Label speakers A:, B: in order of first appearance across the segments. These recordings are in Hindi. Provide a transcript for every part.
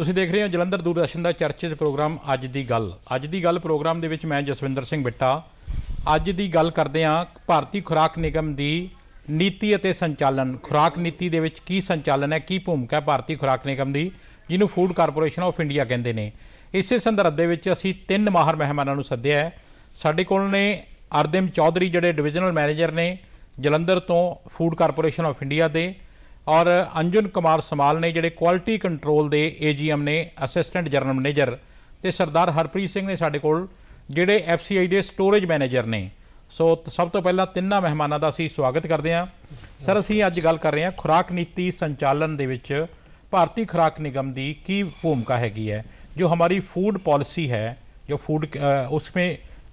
A: ਤੁਸੀਂ ਦੇਖ ਰਹੇ ਹੋ ਜਲੰਧਰ ਦੂਰਦਰਸ਼ਨ ਦਾ ਚਰਚਿਤ ਪ੍ਰੋਗਰਾਮ ਅੱਜ ਦੀ ਗੱਲ ਪ੍ਰੋਗਰਾਮ ਦੇ ਵਿੱਚ ਮੈਂ ਜਸਵਿੰਦਰ ਸਿੰਘ ਬਿੱਟਾ ਅੱਜ ਦੀ ਗੱਲ ਕਰਦੇ ਹਾਂ ਭਾਰਤੀ ਖੁਰਾਕ ਨਿਗਮ ਦੀ ਨੀਤੀ ਅਤੇ ਸੰਚਾਲਨ। ਖੁਰਾਕ ਨੀਤੀ ਦੇ ਵਿੱਚ ਕੀ ਸੰਚਾਲਨ ਹੈ, ਕੀ ਭੂਮਿਕਾ ਭਾਰਤੀ ਖੁਰਾਕ ਨਿਗਮ ਦੀ, ਜਿਹਨੂੰ ਫੂਡ ਕਾਰਪੋਰੇਸ਼ਨ ਆਫ ਇੰਡੀਆ ਕਹਿੰਦੇ ਨੇ। ਇਸੇ ਸੰਦਰਭ ਦੇ ਵਿੱਚ ਅਸੀਂ 3 ਮਾਹਰ ਮਹਿਮਾਨਾਂ ਨੂੰ ਸੱਦਿਆ ਹੈ। ਸਾਡੇ ਕੋਲ ਨੇ ਅਰਦਿਮ ਚੌਧਰੀ ਜਿਹੜੇ ਡਿਵੀਜ਼ਨਲ ਮੈਨੇਜਰ ਨੇ ਜਲੰਧਰ ਤੋਂ ਫੂਡ ਕਾਰਪੋਰੇਸ਼ਨ ਆਫ ਇੰਡੀਆ ਦੇ, और अंजुन कुमार समाल ने जिहड़े क्वालिटी कंट्रोल के AGM ने असिस्टेंट जनरल मैनेजर, तो सरदार हरप्रीत सिंह ने साडे कोल जिहड़े FCI के स्टोरेज मैनेजर ने। सो सब तो पहला तिन्ना मेहमानों का असीं स्वागत करते हैं। सर असीं अज गल कर रहे हैं खुराक नीति संचालन दे विच भारतीय खुराक निगम की की भूमिका हैगी है, जो हमारी फूड पॉलिसी है, जो फूड उसमें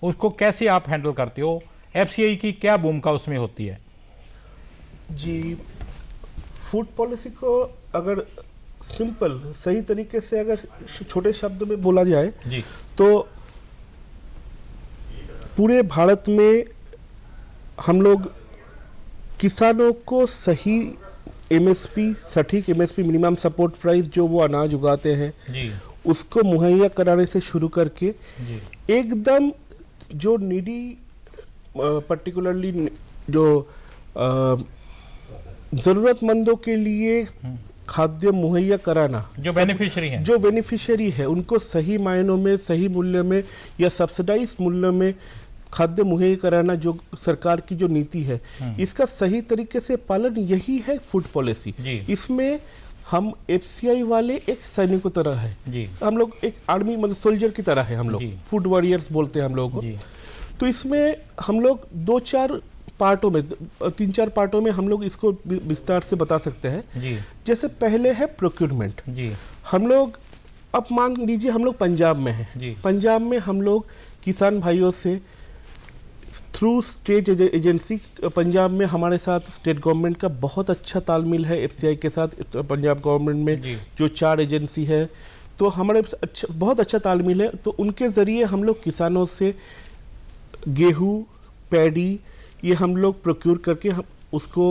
A: उसको कैसे आप हैंडल करते हो, FCI की क्या भूमिका उसमें होती है?
B: जी, फूड पॉलिसी को अगर सिंपल सही तरीके से अगर छोटे शब्द में बोला जाए जी, तो पूरे भारत में हम लोग किसानों को सही MSP, सटीक MSP मिनिमम सपोर्ट प्राइस जो वो अनाज उगाते हैं जी, उसको मुहैया कराने से शुरू करके जी, एकदम जो नीडी पर्टिकुलरली जो ज़रूरतमंदों के लिए खाद्य मुहैया कराना, जो बेनिफिशियरी है उनको सही मायनों में, सही मूल्य में या सब्सिडाइज मूल्य में खाद्य मुहैया कराना, जो सरकार की जो नीति है, इसका सही तरीके से पालन यही है फूड पॉलिसी। इसमें हम FCI वाले एक सैनिकों तरह है जी, हम लोग एक आर्मी मतलब सोल्जर की तरह है, हम लोग फूड वॉरियर्स बोलते हैं हम लोगों को। तो इसमें हम लोग 2-4 पार्टों में, 3-4 पार्टों में हम लोग इसको विस्तार से बता सकते हैं जी। जैसे पहले है प्रोक्यूरमेंट जी। हम लोग अब मान लीजिए हम लोग पंजाब में हैं, पंजाब में हम लोग किसान भाइयों से थ्रू स्टेट एजेंसी, पंजाब में हमारे साथ स्टेट गवर्नमेंट का बहुत अच्छा तालमेल है FCI के साथ। पंजाब गवर्नमेंट में जो 4 एजेंसी है, तो हमारे बहुत अच्छा तालमेल है। तो उनके ज़रिए हम लोग किसानों से गेहूँ, पैडी ये हम लोग प्रोक्यूर करके हम उसको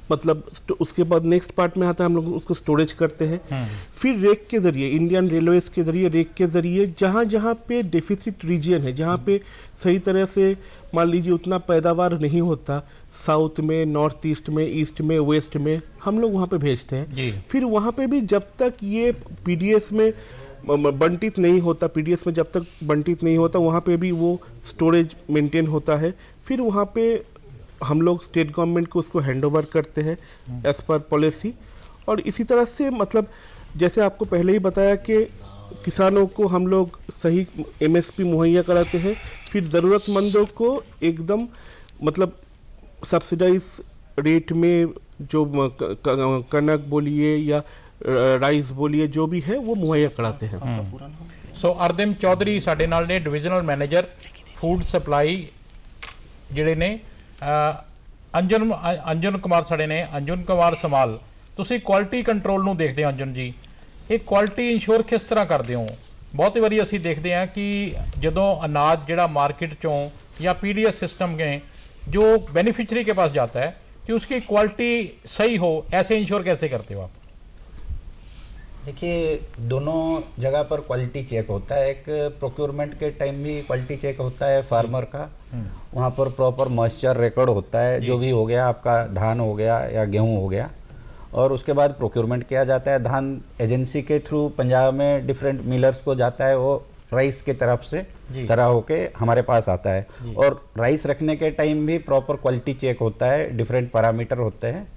B: मतलब उसके बाद नेक्स्ट पार्ट में आता है हम लोग उसको स्टोरेज करते हैं। फिर रेक के ज़रिए, इंडियन रेलवेज के ज़रिए, रेक के ज़रिए जहाँ जहाँ पे डेफिसिट रीजन है, जहाँ पे सही तरह से मान लीजिए उतना पैदावार नहीं होता, साउथ में, नॉर्थ ईस्ट में, ईस्ट में, वेस्ट में, हम लोग वहाँ पे भेजते हैं। फिर वहाँ पे भी जब तक ये PDS में बंटित नहीं होता, PDS में जब तक बंटित नहीं होता, वहाँ पे भी वो स्टोरेज मेंटेन होता है। फिर वहाँ पे हम लोग स्टेट गवर्नमेंट को उसको हैंड ओवर करते हैं एज पर पॉलिसी। और इसी तरह से मतलब जैसे आपको पहले ही बताया कि किसानों को हम लोग सही MSP मुहैया कराते हैं, फिर ज़रूरतमंदों को एकदम मतलब सब्सिडाइज रेट में जो कनक बोलिए या राइस बोलिए जो भी है वो मुहैया कराते हैं।
A: सो अरदिम चौधरी साडे नाल ने डिविजनल मैनेजर फूड सप्लाई जिहड़े ने, अंजुन कुमार साडे ने, अंजुन कुमार समाल, तुसीं क्वालिटी कंट्रोल नूं देखदे हो अंजुन जी, ये क्वालिटी इंश्योर किस तरह करते हो? बहुत बारी असीं देखते हैं कि जदों अनाज जिहड़ा मार्केट चों या PDS सिस्टम के जो बेनिफिशरी के पास जाता है कि उसकी क्वालिटी सही हो, ऐसे इंश्योर कैसे करते हो आप?
C: देखिए, दोनों जगह पर क्वालिटी चेक होता है। एक प्रोक्योरमेंट के टाइम भी क्वालिटी चेक होता है फार्मर का, वहाँ पर प्रॉपर मॉइस्चर रिकॉर्ड होता है, जो भी हो गया आपका धान हो गया या गेहूँ हो गया, और उसके बाद प्रोक्योरमेंट किया जाता है। धान एजेंसी के थ्रू पंजाब में डिफरेंट मिलर्स को जाता है, वो राइस की तरफ से तरह होके हमारे पास आता है। और राइस रखने के टाइम भी प्रॉपर क्वालिटी चेक होता है, डिफरेंट पैरामीटर होते हैं,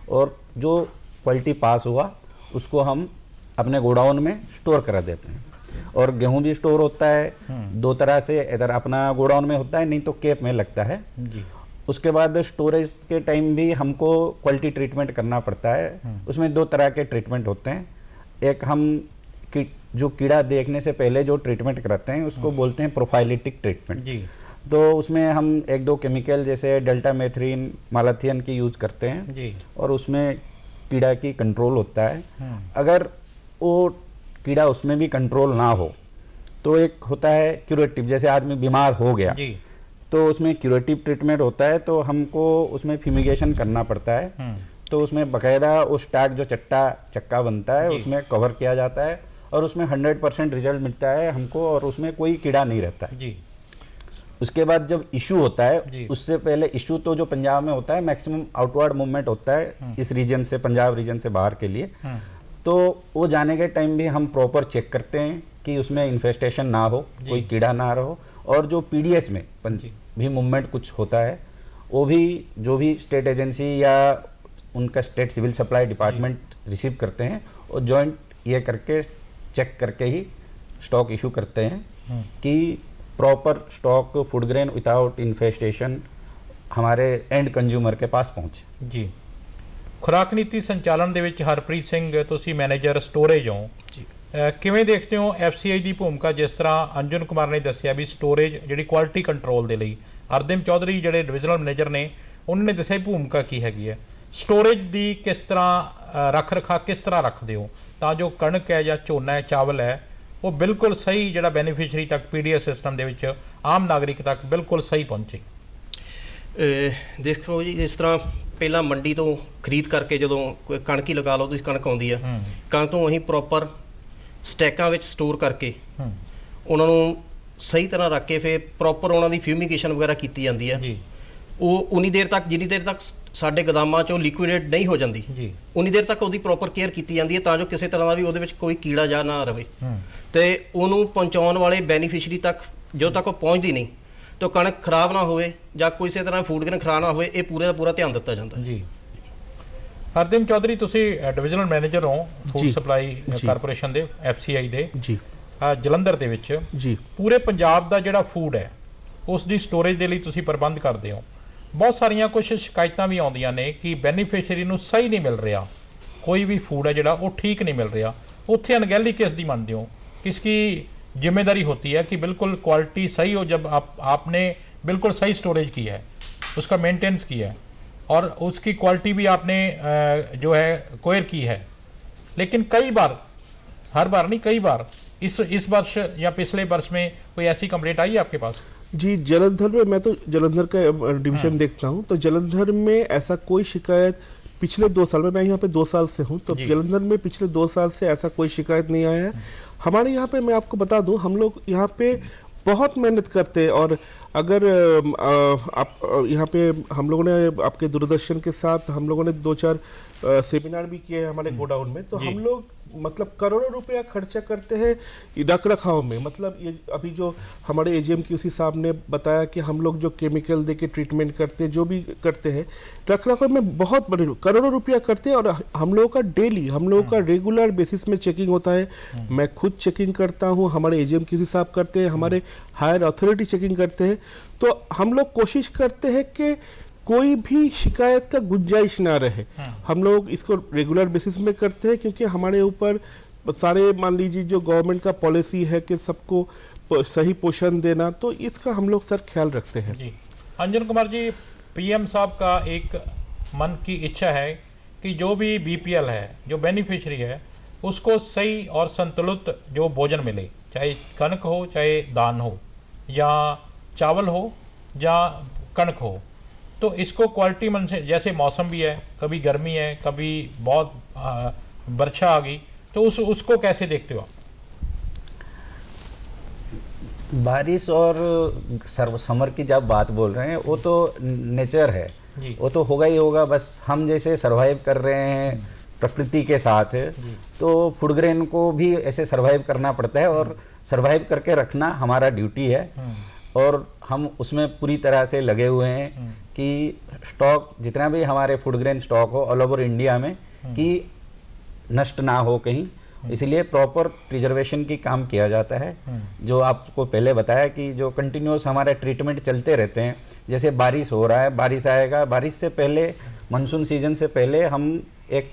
C: और जो क्वालिटी पास हुआ उसको हम अपने गोडाउन में स्टोर करा देते हैं। और गेहूं भी स्टोर होता है 2 तरह से, इधर अपना गोडाउन में होता है, नहीं तो केप में लगता है जी। उसके बाद स्टोरेज के टाइम भी हमको क्वालिटी ट्रीटमेंट करना पड़ता है। उसमें 2 तरह के ट्रीटमेंट होते हैं। एक हम जो कीड़ा देखने से पहले जो ट्रीटमेंट कराते हैं उसको बोलते हैं प्रोफाइलिटिक ट्रीटमेंट जी। तो उसमें हम 1-2 केमिकल जैसे डेल्टामेथ्रिन, मालाथियन की यूज करते हैं जी, और उसमें कीड़ा की कंट्रोल होता है। अगर वो कीड़ा उसमें भी कंट्रोल ना हो तो एक होता है क्यूरेटिव, जैसे आदमी बीमार हो गया जी, तो उसमें क्यूरेटिव ट्रीटमेंट होता है, तो हमको उसमें फ्यूमिगेशन करना पड़ता है। तो उसमें बाकायदा उस टैग जो चक्का बनता है उसमें कवर किया जाता है और उसमें 100% रिजल्ट मिलता है हमको और उसमें कोई कीड़ा नहीं रहता है
A: जी।
C: उसके बाद जब इशू होता है, उससे पहले इशू तो जो पंजाब में होता है मैक्सिमम आउटवर्ड मूवमेंट होता है इस रीजन से, पंजाब रीजन से बाहर के लिए, तो वो जाने के टाइम भी हम प्रॉपर चेक करते हैं कि उसमें इन्फेस्टेशन ना हो, कोई कीड़ा ना रहो, और जो पीडीएस में भी मूवमेंट कुछ होता है वो भी जो भी स्टेट एजेंसी या उनका state civil supply department receive करते हैं और जॉइंट ये करके चेक करके ही स्टॉक इशू करते हैं कि proper stock food grain without infestation हमारे एंड कंज्यूमर के पास पहुंचे।
A: जी। खुराक नीति संचालन ਦੇ ਵਿੱਚ ਹਰਪ੍ਰੀਤ ਸਿੰਘ ਤੁਸੀਂ ਮੈਨੇਜਰ ਸਟੋਰੇਜ ਹੋ, ਕਿਵੇਂ ਦੇਖਦੇ ਹੋ ਐਫਸੀਆਈ ਦੀ ਭੂਮਿਕਾ? ਜਿਸ ਤਰ੍ਹਾਂ ਅੰਜਨ ਕੁਮਾਰ ਨੇ ਦੱਸਿਆ ਵੀ ਸਟੋਰੇਜ ਜਿਹੜੀ ਕੁਆਲਿਟੀ ਕੰਟਰੋਲ ਦੇ ਲਈ, ਹਰਦਿਮ ਚੌਧਰੀ ਜਿਹੜੇ ਡਿਵੀਜ਼ਨਲ ਮੈਨੇਜਰ ਨੇ ਉਹਨਾਂ ਨੇ ਦੱਸਿਆ ਭੂਮਿਕਾ ਕੀ ਹੈਗੀ ਹੈ, ਸਟੋਰੇਜ ਦੀ ਕਿਸ ਤਰ੍ਹਾਂ ਰੱਖ ਰਖਾਅ ਕਿਸ ਤਰ੍ਹਾਂ ਰੱਖਦੇ ਹੋ ਤਾਂ ਜੋ ਕਣਕ ਹੈ ਜਾਂ ਝੋਨਾ ਹੈ, ਚਾਵਲ ਹੈ, ਉਹ ਬਿਲਕੁਲ ਸਹੀ ਜਿਹੜਾ ਬੈਨੀਫੀਸ਼ਰੀ ਤੱਕ ਪੀਡੀਐਸ ਸਿਸਟਮ ਦੇ ਵਿੱਚ ਆਮ ਨਾਗਰਿਕ ਤੱਕ ਬਿਲਕੁਲ ਸਹੀ ਪਹੁੰਚੇ?
D: ਦੇਖੋ ਜੀ, ਜਿਸ ਤਰ੍ਹਾਂ ਪਹਿਲਾਂ ਮੰਡੀ ਤੋਂ ਖਰੀਦ ਕਰਕੇ ਜਦੋਂ ਕਣਕ ਹੀ ਲਗਾ ਲਓ ਤੁਸੀਂ, ਕਣਕ ਆਉਂਦੀ ਆ, ਕਣਕ ਤੋਂ ਅਸੀਂ ਪ੍ਰੋਪਰ ਸਟੈਕਾਂ ਵਿੱਚ ਸਟੋਰ ਕਰਕੇ ਉਹਨਾਂ ਨੂੰ ਸਹੀ ਤਰ੍ਹਾਂ ਰੱਖ ਕੇ ਫਿਰ ਪ੍ਰੋਪਰ ਉਹਨਾਂ ਦੀ ਫਿਊਮੀਗੇਸ਼ਨ ਵਗੈਰਾ ਕੀਤੀ ਜਾਂਦੀ ਹੈ। ਉਹ ਉਨੀ ਦੇਰ ਤੱਕ, ਜਿੰਨੀ ਦੇਰ ਤੱਕ ਸਾਡੇ ਗੋਦਾਮਾਂ 'ਚੋਂ ਲਿਕੁਇਡੇਟ ਨਹੀਂ ਹੋ ਜਾਂਦੀ ਉਨੀ ਦੇਰ ਤੱਕ ਉਹਦੀ ਪ੍ਰੋਪਰ ਕੇਅਰ ਕੀਤੀ ਜਾਂਦੀ ਹੈ ਤਾਂ ਜੋ ਕਿਸੇ ਤਰ੍ਹਾਂ ਦਾ ਵੀ ਉਹਦੇ ਵਿੱਚ ਕੋਈ ਕੀੜਾ ਜਾਂ ਨਾ ਰਵੇ, ਤੇ ਉਹਨੂੰ ਪਹੁੰਚਾਉਣ ਵਾਲੇ ਬੈਨੀਫੀਸ਼ਰੀ ਤੱਕ ਜਦੋਂ ਤੱਕ ਉਹ ਪਹੁੰਚਦੀ ਨਹੀਂ ਤਾਂ ਕਣਕ ਖਰਾਬ ਨਾ ਹੋਵੇ ਜਾਂ ਕਿਸੇ ਤਰ੍ਹਾਂ ਫੂਡ ਗ੍ਰੇਨ ਖਰਾਬ ਨਾ ਹੋਵੇ, ਇਹ ਪੂਰੇ ਦਾ ਪੂਰਾ ਧਿਆਨ ਦਿੱਤਾ ਜਾਂਦਾ ਜੀ।
A: ਹਰਦਿਮ ਚੌਧਰੀ ਤੁਸੀਂ ਡਿਵੀਜ਼ਨਲ ਮੈਨੇਜਰ ਹੋ ਫੂਡ ਸਪਲਾਈ ਕਾਰਪੋਰੇਸ਼ਨ ਦੇ, ਐਫਸੀਆਈ ਦੇ ਜੀ, ਜਲੰਧਰ ਦੇ ਵਿੱਚ ਜੀ। ਪੂਰੇ ਪੰਜਾਬ ਦਾ ਜਿਹੜਾ ਫੂਡ ਹੈ ਉਸ ਦੀ ਸਟੋਰੇਜ ਦੇ ਲਈ ਤੁਸੀਂ ਪ੍ਰਬੰਧ ਕਰਦੇ ਹੋ। ਬਹੁਤ ਸਾਰੀਆਂ ਕੁਝ ਸ਼ਿਕਾਇਤਾਂ ਵੀ ਆਉਂਦੀਆਂ ਨੇ ਕਿ ਬੈਨੀਫੀਸ਼ਰੀ ਨੂੰ ਸਹੀ ਨਹੀਂ ਮਿਲ ਰਿਹਾ, ਕੋਈ ਵੀ ਫੂਡ ਹੈ ਜਿਹੜਾ ਉਹ ਠੀਕ नहीं मिल रहा, ਉੱਥੇ ਅਣਗਹਿਲੀ किस दी मानते हो? किसकी जिम्मेदारी होती है कि बिल्कुल क्वालिटी सही हो? जब आपने बिल्कुल सही स्टोरेज की है, उसका मेंटेनेंस किया है और उसकी क्वालिटी भी आपने जो है कोयर की है, लेकिन कई बार, हर बार नहीं, कई बार इस वर्ष या पिछले वर्ष में कोई ऐसी कंप्लेंट आई है आपके पास?
B: जी, जलंधर में, मैं तो जलंधर का डिवीजन देखता हूँ, तो जलंधर में ऐसा कोई शिकायत पिछले 2 साल में, मैं यहाँ पे 2 साल से हूँ, तो जलंधर में पिछले 2 साल से ऐसा कोई शिकायत नहीं आया है। हमारे यहाँ पे, मैं आपको बता दूँ, हम लोग यहाँ पे बहुत मेहनत करते हैं, और अगर आप यहाँ पे हम लोगों ने आपके दूरदर्शन के साथ हम लोगों ने 2-4 सेमिनार भी किए हैं हमारे गोडाउन में, तो हम लोग मतलब करोड़ों रुपया खर्चा करते हैं रख रखाव में। मतलब ये अभी जो हमारे एजीएम QC साहब ने बताया कि हम लोग जो केमिकल दे के ट्रीटमेंट करते हैं, जो भी करते हैं, रख रखाव में बहुत बड़े करोड़ों रुपया करते हैं, और हम लोगों का डेली, हम लोगों का रेगुलर बेसिस में चेकिंग होता है। मैं खुद चेकिंग करता हूँ, हमारे एजीएम QC साहब करते हैं, हमारे हायर अथॉरिटी चेकिंग करते हैं। तो हम लोग कोशिश करते हैं कि कोई भी शिकायत का गुंजाइश ना रहे। हम लोग इसको रेगुलर बेसिस में करते हैं, क्योंकि हमारे ऊपर सारे, मान लीजिए, जो गवर्नमेंट का पॉलिसी है कि सबको सही पोषण देना, तो इसका हम लोग सर ख्याल रखते हैं जी।
A: अंजन कुमार जी, पीएम साहब का एक मन की इच्छा है कि जो भी बीपीएल है, जो बेनिफिशरी है, उसको सही और संतुलित जो भोजन मिले, चाहे कणक हो, चाहे दान हो, या चावल हो, या कणक हो। तो इसको क्वालिटी मन से, जैसे मौसम भी है, कभी गर्मी है, कभी बहुत वर्षा आ गई, तो उसको कैसे देखते हो आप?
C: बारिश और समर की जब बात बोल रहे हैं, वो तो नेचर है, वो तो होगा ही होगा। बस हम जैसे सरवाइव कर रहे हैं प्रकृति के साथ, तो फूड ग्रेन को भी ऐसे सरवाइव करना पड़ता है, और सरवाइव करके रखना हमारा ड्यूटी है, और हम उसमें पूरी तरह से लगे हुए हैं कि स्टॉक जितना भी हमारे फूड ग्रेन स्टॉक हो ऑल ओवर इंडिया में, कि नष्ट ना हो कहीं, इसलिए प्रॉपर प्रिजर्वेशन की काम किया जाता है। जो आपको पहले बताया कि जो कंटिन्यूस हमारे ट्रीटमेंट चलते रहते हैं, जैसे बारिश हो रहा है, बारिश आएगा, बारिश से पहले, मानसून सीजन से पहले हम एक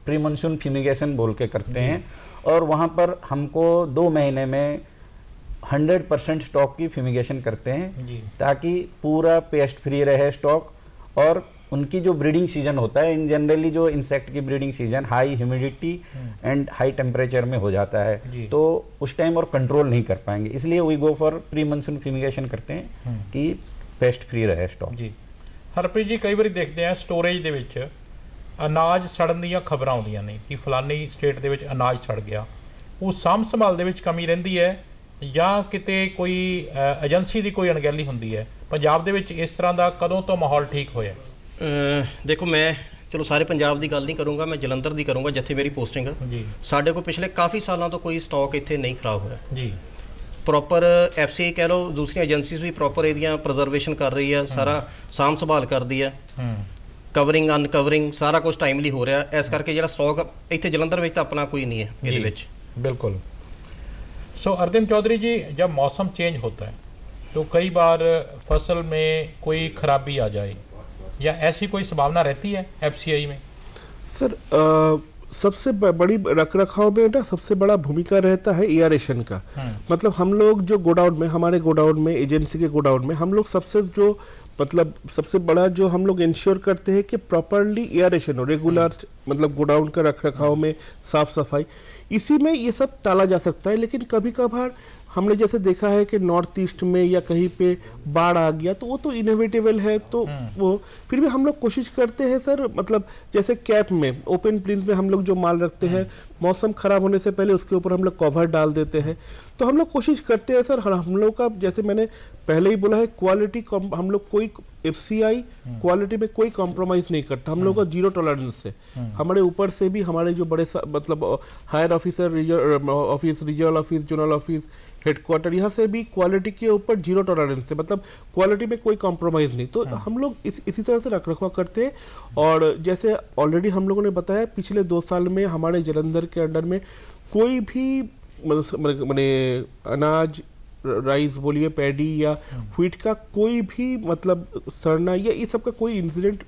C: प्री मानसून फ्यूमिगेशन बोल के करते हैं, और वहाँ पर हमको 2 महीने में 100% स्टॉक की फ्यूमिगेशन करते हैं, ताकि पूरा पेस्ट फ्री रहे स्टॉक। और उनकी जो ब्रीडिंग सीजन होता है, इन जनरली जो इंसेक्ट की breeding season high humidity and high temperature में हो जाता है, तो उस टाइम और कंट्रोल नहीं कर पाएंगे, इसलिए we go for pre monsoon fumigation करते हैं कि पेस्ट फ्री रहे स्टॉक
A: जी। हरप्रीत जी, कई बार देखते हैं स्टोरेज ਦੇ ਵਿੱਚ ਅਨਾਜ ਸੜਨ ਦੀਆਂ ਖਬਰਾਂ ਆਉਂਦੀਆਂ ਨੇ ਕਿ ਫਲਾਨੀ ਸਟੇਟ ਦੇ ਵਿੱਚ ਅਨਾਜ ਸੜ ਗਿਆ, ਉਹ ਸਾਂਭ ਸੰਭਾਲ ਦੇ ਵਿੱਚ ਕਮੀ ਰਹਿੰਦੀ ਹੈ ਜਾਂ ਕਿਤੇ ਕੋਈ ਏਜੰਸੀ ਦੀ ਕੋਈ ਅਣਗਹਿਲੀ ਹੁੰਦੀ ਹੈ? ਪੰਜਾਬ ਦੇ ਵਿੱਚ ਇਸ ਤਰ੍ਹਾਂ ਦਾ ਕਦੋਂ ਤੋਂ ਮਾਹੌਲ ਠੀਕ ਹੋਇਆ?
D: ਦੇਖੋ, ਮੈਂ ਚਲੋ ਸਾਰੇ ਪੰਜਾਬ ਦੀ ਗੱਲ ਨਹੀਂ ਕਰੂੰਗਾ, ਮੈਂ ਜਲੰਧਰ ਦੀ ਕਰੂੰਗਾ ਜਿੱਥੇ ਮੇਰੀ ਪੋਸਟਿੰਗ ਹੈ ਜੀ। ਸਾਡੇ ਕੋਲ ਪਿਛਲੇ ਕਾਫੀ ਸਾਲਾਂ ਤੋਂ ਕੋਈ ਸਟਾਕ ਇੱਥੇ ਨਹੀਂ ਖਰਾਬ ਹੋਇਆ ਜੀ। ਪ੍ਰੋਪਰ FCI ਕਹਿ ਲਓ, ਦੂਸਰੀਆਂ ਏਜੰਸੀਜ਼ ਵੀ ਪ੍ਰੋਪਰ ਇਹਦੀਆਂ ਪ੍ਰੀਜ਼ਰਵੇਸ਼ਨ ਕਰ ਰਹੀ ਹੈ, ਸਾਰਾ ਸਾਂਭ ਸੰਭਾਲ ਕਰਦੀ ਹੈ, ਕਵਰਿੰਗ ਅਨਕਵਰਿੰਗ ਸਾਰਾ ਕੁਝ ਟਾਈਮਲੀ ਹੋ ਰਿਹਾ। ਇਸ ਕਰਕੇ ਜਿਹੜਾ ਸਟਾਕ ਇੱਥੇ ਜਲੰਧਰ ਵਿੱਚ ਤਾਂ ਆਪਣਾ ਕੋਈ नहीं है ਇਹਦੇ ਵਿੱਚ।
A: बिल्कुल। सो अरविंद चौधरी जी, जब मौसम चेंज होता है तो कई बार फसल में कोई खराबी आ जाए या ऐसी कोई संभावना रहती है FCI में?
B: सर सबसे बड़ी रखरखाव में ना सबसे बड़ा भूमिका रहता है एयरेशन का। मतलब हम लोग जो गोडाउन में, हमारे गोडाउन में, एजेंसी के गोडाउन में हम लोग सबसे जो मतलब सबसे बड़ा जो हम लोग इंश्योर करते हैं कि प्रॉपरली एयरेशन हो, रेगुलर मतलब गोडाउन का रखरखाव में साफ सफाई, इसी में ये सब टाला जा सकता है। लेकिन कभी कभार हमने जैसे देखा है कि नॉर्थ ईस्ट में या कहीं पे बाढ़ आ गया तो वो तो इनोवेटेबल है, तो वो फिर भी हम लोग कोशिश करते हैं सर, मतलब जैसे कैप में, ओपन प्रिंट में हम लोग जो माल रखते हैं, मौसम खराब होने से पहले उसके ऊपर हम लोग कवर डाल देते हैं। तो हम लोग कोशिश करते हैं सर, हम लोग का जैसे मैंने पहले ही बोला है, क्वालिटी हम लोग कोई FCI क्वालिटी में कोई कॉम्प्रोमाइज नहीं करता। हम लोग का जीरो टॉलरेंस है। हमारे ऊपर से भी हमारे जो बड़े मतलब higher officer office, regional office, zonal office, headquarter, यहाँ से भी क्वालिटी के ऊपर जीरो टॉलरेंस है, मतलब क्वालिटी में कोई कॉम्प्रोमाइज नहीं। तो हम लोग इसी तरह से रखरखाव करते हैं। और जैसे ऑलरेडी हम लोगों ने बताया, पिछले 2 साल में हमारे जलंधर के अंडर में कोई भी मैंने अनाज, राइस बोलिए, पैडी या व्हीट का कोई भी मतलब सड़ना या ये सब का कोई इंसिडेंट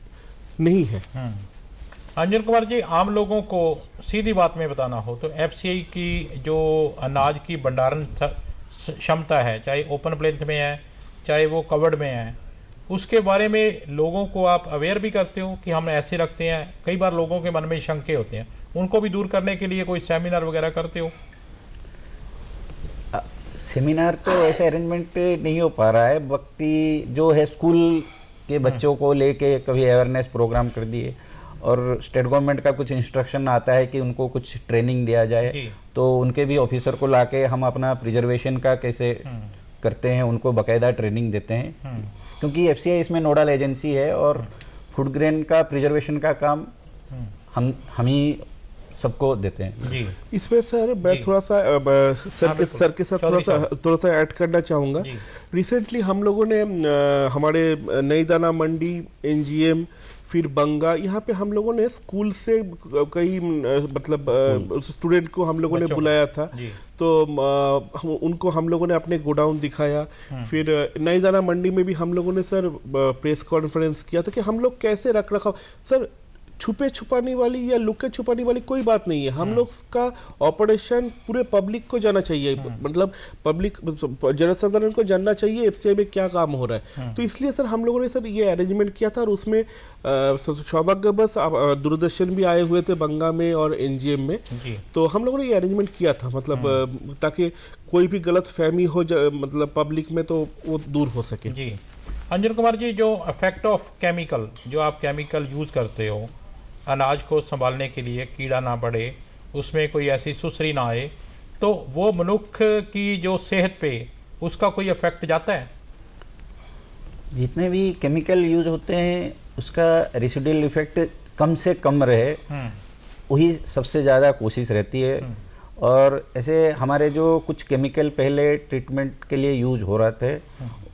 B: नहीं है।
A: अंजन कुमार जी, आम लोगों को सीधी बात में बताना हो तो FCI की जो अनाज की भंडारण क्षमता है, चाहे ओपन प्लेथ में है चाहे वो कवर्ड में है, उसके बारे में लोगों को आप अवेयर भी करते हो कि हम ऐसे रखते हैं? कई बार लोगों के मन में शंके होते हैं, उनको भी दूर करने के लिए कोई सेमिनार वगैरह करते हो?
C: सेमिनार तो ऐसे अरेंजमेंट नहीं हो पा रहा है। वक्ती जो है स्कूल के बच्चों को लेके कभी अवेयरनेस प्रोग्राम कर दिए, और स्टेट गवर्नमेंट का कुछ इंस्ट्रक्शन आता है कि उनको कुछ ट्रेनिंग दिया जाए, तो उनके भी ऑफिसर को लाके हम अपना प्रिजर्वेशन का कैसे करते हैं उनको बाकायदा ट्रेनिंग देते हैं। क्योंकि FCI इसमें नोडल एजेंसी है और फूड ग्रेन का प्रिजर्वेशन का काम हम ही सबको देते हैं जी।
B: इसमें सर मैं थोड़ा सा सर के साथ थोड़ा सा ऐड करना चाहूँगा। रिसेंटली हम लोगों ने हमारे नई दाना मंडी, NGM, फिर बंगा, यहाँ पे हम लोगों ने स्कूल से कई मतलब स्टूडेंट को हम लोगों ने बुलाया था, तो उनको हम लोगों ने अपने गोडाउन दिखाया। फिर नई दाना मंडी में भी हम लोगों ने सर प्रेस कॉन्फ्रेंस किया था कि हम लोग कैसे रखरखाव, सर छुपे छुपाने वाली या लुके छुपाने वाली कोई बात नहीं है। हम लोग का ऑपरेशन पूरे पब्लिक को जाना चाहिए, मतलब पब्लिक जनसाधारण को जानना चाहिए FCI में क्या काम हो रहा है। तो इसलिए सर हम लोगों ने सर ये अरेंजमेंट किया था, और उसमें सौभाग्य बस दूरदर्शन भी आए हुए थे बंगा में और NGM में। तो हम लोगों ने ये अरेंजमेंट किया था, मतलब ताकि कोई भी गलत फहमी हो मतलब पब्लिक में, तो वो दूर हो सके
A: जी। अंजन कुमार जी, जो इफेक्ट ऑफ केमिकल, जो आप केमिकल यूज़ करते हो अनाज को संभालने के लिए, कीड़ा ना पड़े, उसमें कोई ऐसी सुसरी ना आए, तो वो मनुष्य की जो सेहत पे उसका कोई इफेक्ट जाता है?
C: जितने भी केमिकल यूज होते हैं उसका रेसिडुअल इफेक्ट कम से कम रहे, वही सबसे ज़्यादा कोशिश रहती है। और ऐसे हमारे जो कुछ केमिकल पहले ट्रीटमेंट के लिए यूज हो रहे थे,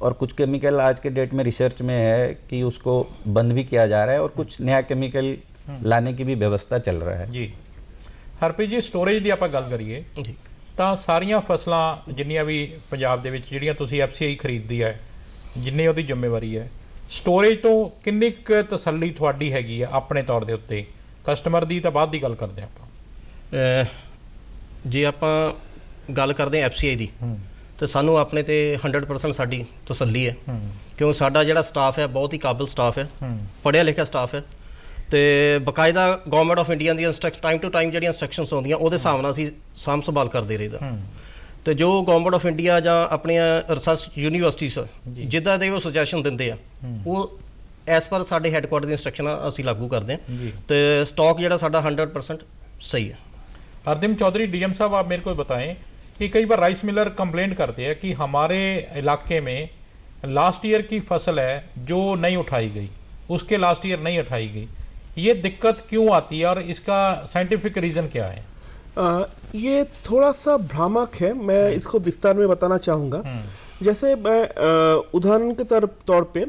C: और कुछ केमिकल आज के डेट में रिसर्च में है कि उसको बंद भी किया जा रहा है, और कुछ नया केमिकल लाने की भी व्यवस्था चल रहा है
A: जी। हरप्रीत जी, स्टोरेज ਦੀ ਆਪਾਂ ਗੱਲ ਕਰੀਏ ਤਾਂ ਸਾਰੀਆਂ ਫਸਲਾਂ ਜਿੰਨੀਆਂ ਵੀ ਪੰਜਾਬ ਦੇ ਵਿੱਚ ਜਿਹੜੀਆਂ ਤੁਸੀਂ FCI ਖਰੀਦਦੀ ਹੈ, ਜਿੰਨੇ ਉਹਦੀ ਜ਼ਿੰਮੇਵਾਰੀ ਹੈ, ਸਟੋਰੇਜ ਤੋਂ ਕਿੰਨੀ ਕੁ ਤਸੱਲੀ ਤੁਹਾਡੀ ਹੈਗੀ ਹੈ ਆਪਣੇ ਤੌਰ ਦੇ ਉੱਤੇ? ਕਸਟਮਰ ਦੀ ਤਾਂ ਬਾਅਦ ਦੀ ਗੱਲ ਕਰਦੇ ਆਪਾਂ।
D: ਜੇ ਆਪਾਂ ਗੱਲ ਕਰਦੇ ਹਾਂ FCI ਦੀ, तो सानू अपने ते 100% साडी तसल्ली है, क्यों साडा जिहड़ा स्टाफ है बहुत ही काबिल स्टाफ है, पढ़िया लिखिया स्टाफ है, तो बकायदा गवर्नमेंट ऑफ इंडिया दी टाइम टू टाइम जिहड़ियां इंस्ट्रक्शंस आउंदियां उहदे हिसाब नाल असीं साਂਭ संभाल करते रहीदा। तो जो गवर्नमेंट ऑफ इंडिया जां अपनियां रिसर्च यूनीवर्सिटीज़ जिद्दां दे वो सुजैशन दिंदे आ, वो एज पर साडे हैडकुआटर दी इंस्ट्रक्शन असीं लागू करदे हां। तो स्टॉक जिहड़ा साडा 100% सही है।
A: अर्दिम चौधरी, डीएम साहब आप मेरे को बताएं कि कई बार राइस मिलर कंप्लेंट करते हैं कि हमारे इलाके में लास्ट ईयर की फसल है जो नहीं उठाई गई, उसके लास्ट ईयर नहीं उठाई गई, ये दिक्कत क्यों आती है और इसका साइंटिफिक रीजन क्या है?
B: ये थोड़ा सा भ्रामक है, मैं इसको विस्तार में बताना चाहूँगा। जैसे मैं उदाहरण के तौर पे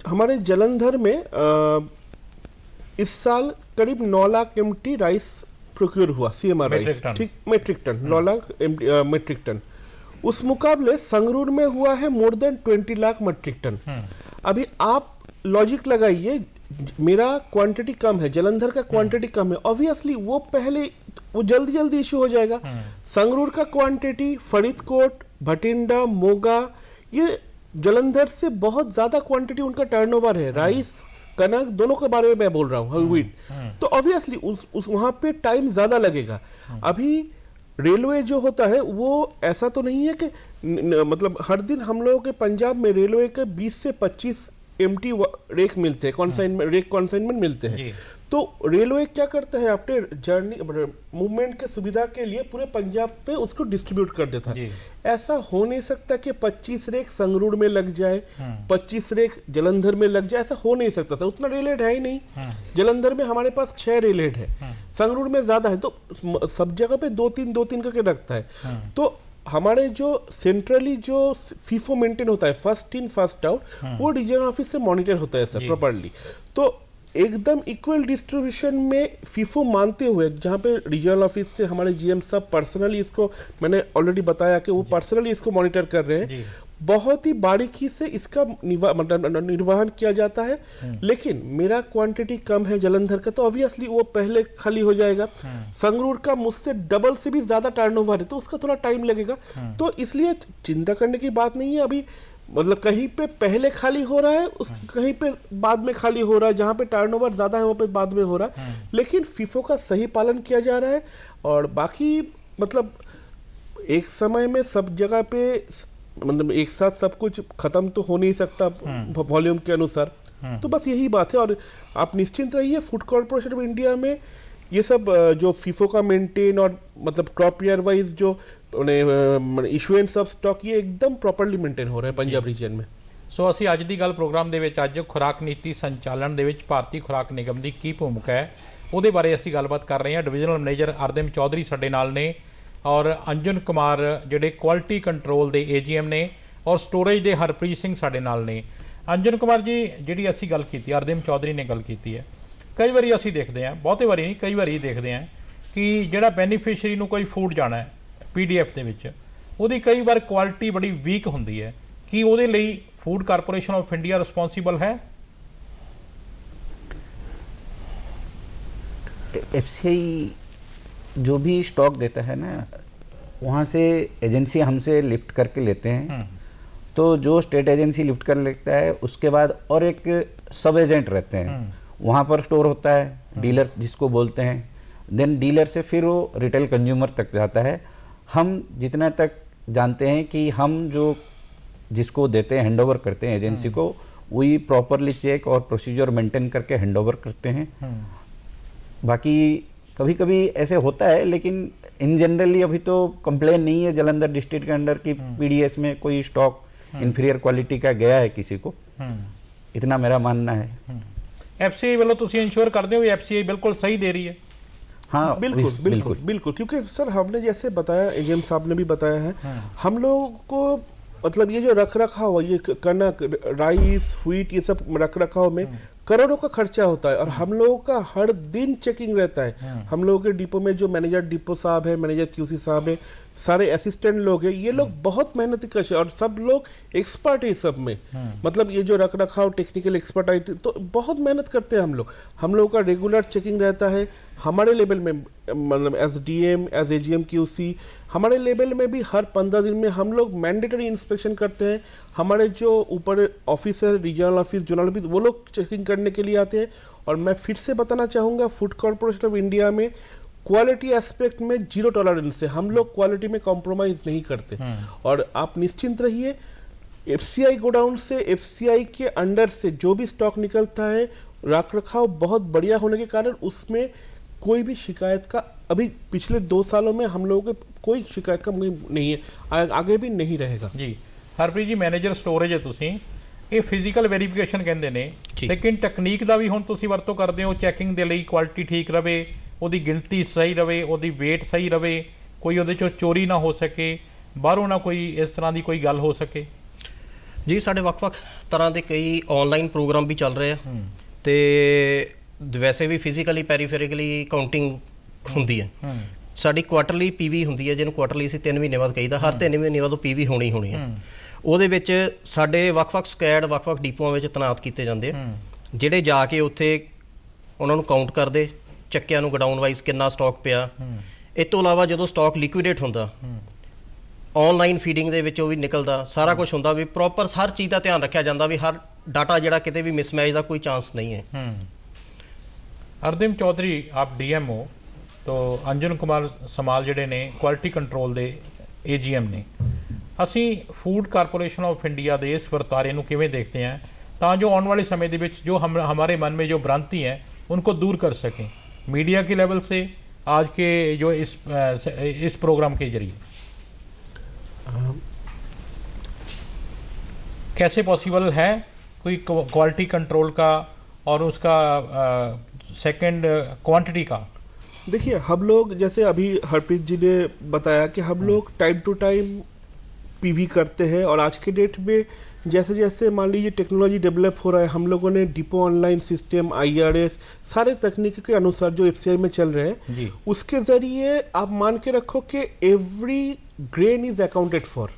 B: हमारे जालंधर में इस साल करीब 9 लाख MT राइस प्रोक्योर हुआ, CMR राइस, ठीक, metric ton, 9 lakh metric ton. उस मुकाबले संगरूर में हुआ है more than 20 lakh metric ton. अभी आप लॉजिक लगाइए, मेरा क्वांटिटी कम है, जालंधर का क्वांटिटी कम है, ऑब्वियसली वो जल्दी जल्दी इशू हो जाएगा। संगरूर का क्वांटिटी, फरीदकोट, भटिंडा, मोगा, ये जालंधर से बहुत ज्यादा क्वांटिटी उनका टर्नओवर है, राइस कनक दोनों के बारे में मैं बोल रहा हूँ, व्हीट। तो ऑब्वियसली उस वहां पे टाइम ज्यादा लगेगा। अभी रेलवे जो होता है वो ऐसा तो नहीं है कि मतलब हर दिन हम लोगों के पंजाब में रेलवे के 20 से 25 MT रेक मिलते हैं, कॉन्साइनमेंट रेक कॉन्साइनमेंट मिलते हैं। तो रेलवे क्या करता है, अपने जर्नी मूवमेंट के सुविधा के लिए पूरे पंजाब पे उसको डिस्ट्रीब्यूट कर देता है। ऐसा हो नहीं सकता कि 25 रेक संगरूर में लग जाए, 25 रेक जालंधर में लग जाए, ऐसा हो नहीं सकता था। उतना रेल हेड है ही नहीं। जालंधर में हमारे पास 6 रेल हेड है, संगरूर में ज्यादा है, तो सब जगह पे 2-3 करके रखता है। तो हमारे जो सेंट्रली जो फीफो मेंटेन होता है, फर्स्ट इन फर्स्ट आउट, वो रीजनल ऑफिस से मॉनिटर होता है सर प्रॉपर्ली। तो एकदम इक्वल डिस्ट्रीब्यूशन में फीफो मानते हुए, जहाँ पे रीजनल ऑफिस से हमारे GM सब पर्सनली इसको, मैंने ऑलरेडी बताया कि वो पर्सनली इसको मॉनिटर कर रहे हैं, बहुत ही बारीकी से इसका निर्वहन किया जाता है। लेकिन मेरा क्वांटिटी कम है जालंधर का, तो ऑब्वियसली वो पहले खाली हो जाएगा। संगरूर का मुझसे डबल से भी ज्यादा टर्नओवर है, तो उसका थोड़ा टाइम लगेगा। तो इसलिए चिंता करने की बात नहीं है। अभी मतलब कहीं पे पहले खाली हो रहा है, कहीं पे बाद में खाली हो रहा है, जहां पे टर्नओवर ज्यादा है वहां पे बाद में हो रहा है। लेकिन फीफो का सही पालन किया जा रहा है। और बाकी मतलब एक समय में सब जगह पे मतलब एक साथ सब कुछ खत्म तो हो नहीं सकता वॉल्यूम के अनुसार। तो बस यही बात है। और आप निश्चिंत रहिए, फूड कॉर्पोरेशन ऑफ इंडिया में ये सब जो फीफो का मेंटेन और मतलब क्रॉप ईयर वाइज जो इशुएंस ऑफ स्टॉक, ये एकदम प्रॉपरली मेंटेन हो रहा है पंजाब रीजन में।
A: ਸੋ ਅਸੀਂ ਅੱਜ ਦੀ ਗੱਲ ਪ੍ਰੋਗਰਾਮ ਦੇ ਵਿੱਚ ਅੱਜ ਖੁਰਾਕ ਨੀਤੀ ਸੰਚਾਲਨ ਦੇ ਵਿੱਚ ਭਾਰਤੀ ਖੁਰਾਕ ਨਿਗਮ ਦੀ ਕੀ ਭੂਮਿਕਾ ਹੈ ਉਹਦੇ ਬਾਰੇ ਅਸੀਂ ਗੱਲਬਾਤ ਕਰ ਰਹੇ ਹਾਂ। ਡਿਵੀਜ਼ਨਲ ਮੈਨੇਜਰ ਅਰਦਿਮ ਚੌਧਰੀ ਸਾਡੇ ਨਾਲ ਨੇ ਔਰ ਅੰਜਨ ਕੁਮਾਰ ਜਿਹੜੇ ਕੁਆਲਿਟੀ ਕੰਟਰੋਲ ਦੇ AGM ਨੇ ਔਰ ਸਟੋਰੇਜ ਦੇ ਹਰਪ੍ਰੀਤ ਸਿੰਘ ਸਾਡੇ ਨਾਲ ਨੇ। ਅੰਜਨ ਕੁਮਾਰ ਜੀ, ਜਿਹੜੀ ਅਸੀਂ ਗੱਲ ਕੀਤੀ, ਅਰਦਿਮ ਚੌਧਰੀ ਨੇ ਗੱਲ ਕੀਤੀ ਹੈ, ਕਈ ਵਾਰੀ ਅਸੀਂ ਦੇਖਦੇ ਹਾਂ, ਬਹੁਤੇ ਵਾਰੀ ਨਹੀਂ, ਕਈ ਵਾਰੀ ਦੇਖਦੇ ਹਾਂ ਕਿ ਜਿਹੜਾ ਬੈਨੀਫੀਸ਼ਰੀ ਨੂੰ ਕੋਈ ਫੂਡ ਜਾਣਾ ਹੈ PDF ਦੇ ਵਿੱਚ, ਉਹਦੀ ਕਈ ਵਾਰ ਕੁਆਲਿਟੀ ਬੜੀ ਵੀਕ ਹੁੰਦੀ ਹੈ। ਕੀ ਉਹਦੇ ਲਈ food corporation of India responsible है?
C: FCI जो भी स्टॉक देता है ना, वहाँ से एजेंसी हमसे लिफ्ट करके लेते हैं। तो जो स्टेट एजेंसी लिफ्ट कर लेता है, उसके बाद और एक सब एजेंट रहते हैं, वहाँ पर स्टोर होता है, डीलर जिसको बोलते हैं। देन डीलर से फिर वो रिटेल कंज्यूमर तक जाता है। हम जितना तक जानते हैं कि हम जो जिसको देते हैं, हैंड ओवर करते हैं एजेंसी को, वही प्रॉपरली चेक और प्रोसीजर मेंटेन करके हैंड ओवर करते हैं। बाकी कभी कभी ऐसे होता है, लेकिन इन जनरली अभी तो कंप्लेन नहीं है जालंधर डिस्ट्रिक्ट के अंदर की PDS में कोई स्टॉक इन्फीरियर क्वालिटी का गया है किसी को, इतना मेरा मानना है।
A: FCI वालों तुसी इंश्योर कर दो FCI बिल्कुल सही दे रही है?
B: हाँ, बिल्कुल बिल्कुल बिल्कुल, क्योंकि सर हमने जैसे बताया, AGM साहब ने भी बताया है, हम लोग को मतलब ये जो रख रखाव, ये कनक, राइस, व्हीट, ये सब रख रखाव में करोड़ों का खर्चा होता है। और हम लोगों का हर दिन चेकिंग रहता है। हम लोगों के डिपो में जो मैनेजर डिपो साहब है, मैनेजर QC साहब है, सारे असिस्टेंट लोग हैं, ये लोग बहुत मेहनत करते हैं और सब लोग एक्सपर्ट है सब में। मतलब ये जो रख रखाव टेक्निकल एक्सपर्ट, तो बहुत मेहनत करते हैं हम लोग। हम लोगों का रेगुलर चेकिंग रहता है हमारे लेवल में, मतलब as DM, as AGM QC, हमारे लेवल में भी हर 15 दिन में हम लोग मैंडेटरी इंस्पेक्शन करते हैं। हमारे जो ऊपर officer, regional office, zonal office, वो लोग चेकिंग करने के लिए आते हैं। और मैं फिर से बताना चाहूँगा, फूड कॉर्पोरेशन ऑफ इंडिया में क्वालिटी एस्पेक्ट में 0 टॉलरेंस है। हम लोग क्वालिटी में कॉम्प्रोमाइज नहीं करते। और आप निश्चिंत रहिए, FCI गोडाउन से, FCI के अंडर से जो भी स्टॉक निकलता है, रख रखाव बहुत बढ़िया होने के कारण उसमें कोई भी शिकायत का अभी पिछले 2 सालों में हम लोगों के कोई शिकायत का नहीं है, आगे भी नहीं रहेगा
A: जी। हरप्रीत जी, मैनेजर स्टोरेज है ਤੁਸੀਂ, ਇਹ ਫਿਜ਼ੀਕਲ ਵੈਰੀਫਿਕੇਸ਼ਨ ਕਹਿੰਦੇ ਨੇ, ਲੇਕਿਨ ਟੈਕਨੀਕ ਦਾ ਵੀ ਹੁਣ ਤੁਸੀਂ ਵਰਤੋਂ ਕਰਦੇ ਹੋ ਚੈਕਿੰਗ ਦੇ ਲਈ, ਕੁਆਲਿਟੀ ਠੀਕ ਰਵੇ, ਉਹਦੀ ਗਿਣਤੀ ਸਹੀ ਰਵੇ, ਉਹਦੀ ਵੇਟ ਸਹੀ ਰਵੇ, ਕੋਈ ਉਹਦੇ ਚੋਂ ਚੋਰੀ ਨਾ ਹੋ ਸਕੇ, ਬਾਹਰੋਂ ਨਾ ਕੋਈ ਇਸ ਤਰ੍ਹਾਂ ਦੀ ਕੋਈ ਗੱਲ ਹੋ ਸਕੇ?
D: ਜੀ, ਸਾਡੇ ਵੱਖ-ਵੱਖ ਤਰ੍ਹਾਂ ਦੇ ਕਈ ਆਨਲਾਈਨ ਪ੍ਰੋਗਰਾਮ ਵੀ ਚੱਲ ਰਹੇ ਆ ਤੇ ਵੈਸੇ ਵੀ ਫਿਜ਼ੀਕਲੀ ਪੈਰੀਫੇਰਿਕਲੀ ਕਾਊਂਟਿੰਗ ਹੁੰਦੀ ਹੈ। ਸਾਡੀ ਕੁਆਟਰਲੀ ਪੀਵੀ ਹੁੰਦੀ ਹੈ, ਜਿਹਨੂੰ ਕੁਆਟਰਲੀ ਅਸੀਂ 3 ਮਹੀਨੇ ਬਾਅਦ ਕਹੀਦਾ, ਹਰ 3 ਮਹੀਨੇ ਬਾਅਦ ਉਹ ਪੀਵੀ ਹੋਣੀ ਹੈ। ਉਹਦੇ ਵਿੱਚ ਸਾਡੇ ਵੱਖ-ਵੱਖ ਸਕੁਐਡ ਵੱਖ-ਵੱਖ ਡਿਪੂਆਂ ਵਿੱਚ ਤੈਨਾਤ ਕੀਤੇ ਜਾਂਦੇ ਆ, ਜਿਹੜੇ ਜਾ ਕੇ ਉੱਥੇ ਉਹਨਾਂ ਨੂੰ ਕਾਊਂਟ ਕਰਦੇ, ਚੱਕਿਆਂ ਨੂੰ ਗਡਾਊਨ ਵਾਈਜ਼ ਕਿੰਨਾ ਸਟਾਕ ਪਿਆ। ਇਸ ਤੋਂ ਇਲਾਵਾ ਜਦੋਂ ਸਟਾਕ ਲਿਕੁਇਡੇਟ ਹੁੰਦਾ, ਆਨਲਾਈਨ ਫੀਡਿੰਗ ਦੇ ਵਿੱਚ ਉਹ ਵੀ ਨਿਕਲਦਾ, ਸਾਰਾ ਕੁਝ ਹੁੰਦਾ ਵੀ ਪ੍ਰੋਪਰ ਹਰ ਚੀਜ਼ ਦਾ ਧਿਆਨ ਰੱਖਿਆ ਜਾਂਦਾ ਵੀ ਹਰ ਡਾਟਾ ਜਿਹੜਾ ਕਿਤੇ ਵੀ ਮਿਸਮੈਚ ਦਾ ਕੋਈ ਚਾਂਸ नहीं है।
A: हरदिम चौधरी, आप डीएम हो, तो अंजन कुमार समाल ਜਿਹੜੇ ਨੇ ਕੁਆਲਿਟੀ ਕੰਟਰੋਲ ਦੇ AGM ਨੇ, ਅਸੀਂ फूड कारपोरेशन ऑफ इंडिया ਦੇ ਇਸ ਵਰਤਾਰੇ ਨੂੰ ਕਿਵੇਂ देखते हैं ਤਾਂ जो आने वाले समय ਦੇ ਵਿੱਚ जो हमारे मन में जो भ्रांति है उनको दूर कर सकें मीडिया के लेवल से आज के जो इस प्रोग्राम के जरिए? कैसे पॉसिबल है कोई क्वालिटी कंट्रोल का और उसका सेकंड क्वांटिटी का?
B: देखिए, हम लोग जैसे अभी हरप्रीत जी ने बताया कि हम लोग टाइम टू टाइम पीवी करते हैं, और आज के डेट में जैसे जैसे मान लीजिए टेक्नोलॉजी डेवलप हो रहा है, हम लोगों ने डिपो ऑनलाइन सिस्टम, IRS, सारे तकनीक के अनुसार जो FCI में चल रहे हैं, उसके जरिए आप मान के रखो कि every grain is accounted for.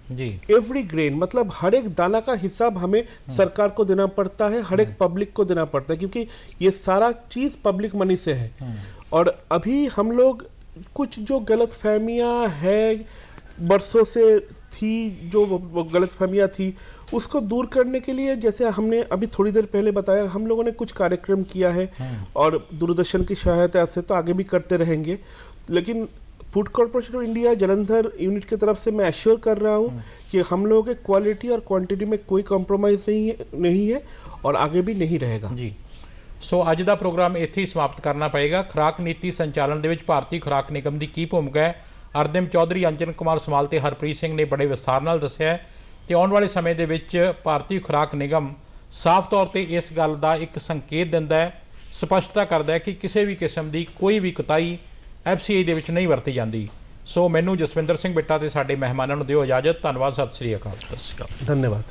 B: Every grain मतलब हर एक दाना का हिसाब हमें सरकार को देना पड़ता है, हर एक पब्लिक को देना पड़ता है, क्योंकि ये सारा चीज पब्लिक मनी से है। और अभी हम लोग कुछ जो गलत फहमियाँ है बरसों से थी, जो गलतफहमियां थी, उसको दूर करने के लिए जैसे हमने अभी थोड़ी देर पहले बताया, हम लोगों ने कुछ कार्यक्रम किया है और दूरदर्शन की सहायता से तो आगे भी करते रहेंगे। लेकिन food corporation of India Jalandhar unit की तरफ से मैं एश्योर कर रहा हूँ कि हम लोगों के क्वालिटी और क्वांटिटी में कोई कॉम्प्रोमाइज़ नहीं है और आगे भी नहीं रहेगा
A: जी। सो ਅੱਜ ਦਾ ਪ੍ਰੋਗਰਾਮ ਇੱਥੇ ਹੀ ਸਮਾਪਤ ਕਰਨਾ ਪਏਗਾ। ਖੁਰਾਕ ਨੀਤੀ ਸੰਚਾਲਨ ਦੇ ਵਿੱਚ ਭਾਰਤੀ ਖੁਰਾਕ ਨਿਗਮ ਦੀ ਕੀ ਭੂਮਿਕਾ ਹੈ, ਹਰਦਿਮ ਚੌਧਰੀ, ਅੰਜਨ ਕੁਮਾਰ ਸਮਾਲ ਤੇ ਹਰਪ੍ਰੀਤ ਸਿੰਘ ਨੇ ਬੜੇ ਵਿਸਥਾਰ ਨਾਲ ਦੱਸਿਆ ਹੈ ਤੇ ਆਉਣ ਵਾਲੇ ਸਮੇਂ ਦੇ ਵਿੱਚ ਭਾਰਤੀ ਖੁਰਾਕ ਨਿਗਮ ਸਾਫ਼ ਤੌਰ ਤੇ ਇਸ ਗੱਲ ਦਾ ਇੱਕ ਸੰਕੇਤ ਦਿੰਦਾ ਹੈ, ਸਪਸ਼ਟਤਾ ਕਰਦਾ ਹੈ ਕਿ ਕਿਸੇ ਵੀ ਕਿਸਮ ਦੀ ਕੋਈ ਵੀ ਕੁਤਾਹੀ FCI ਦੇ ਵਿੱਚ ਨਹੀਂ ਵਰਤੀ ਜਾਂਦੀ। ਸੋ ਮੈਨੂੰ ਜਸਵਿੰਦਰ ਸਿੰਘ ਬਿੱਟਾ ਤੇ ਸਾਡੇ ਮਹਿਮਾਨਾਂ ਨੂੰ ਦਿਓ ਇਜਾਜ਼ਤ। ਧੰਨਵਾਦ, ਸਤਿ ਸ੍ਰੀ ਅਕਾਲ।
B: धन्यवाद।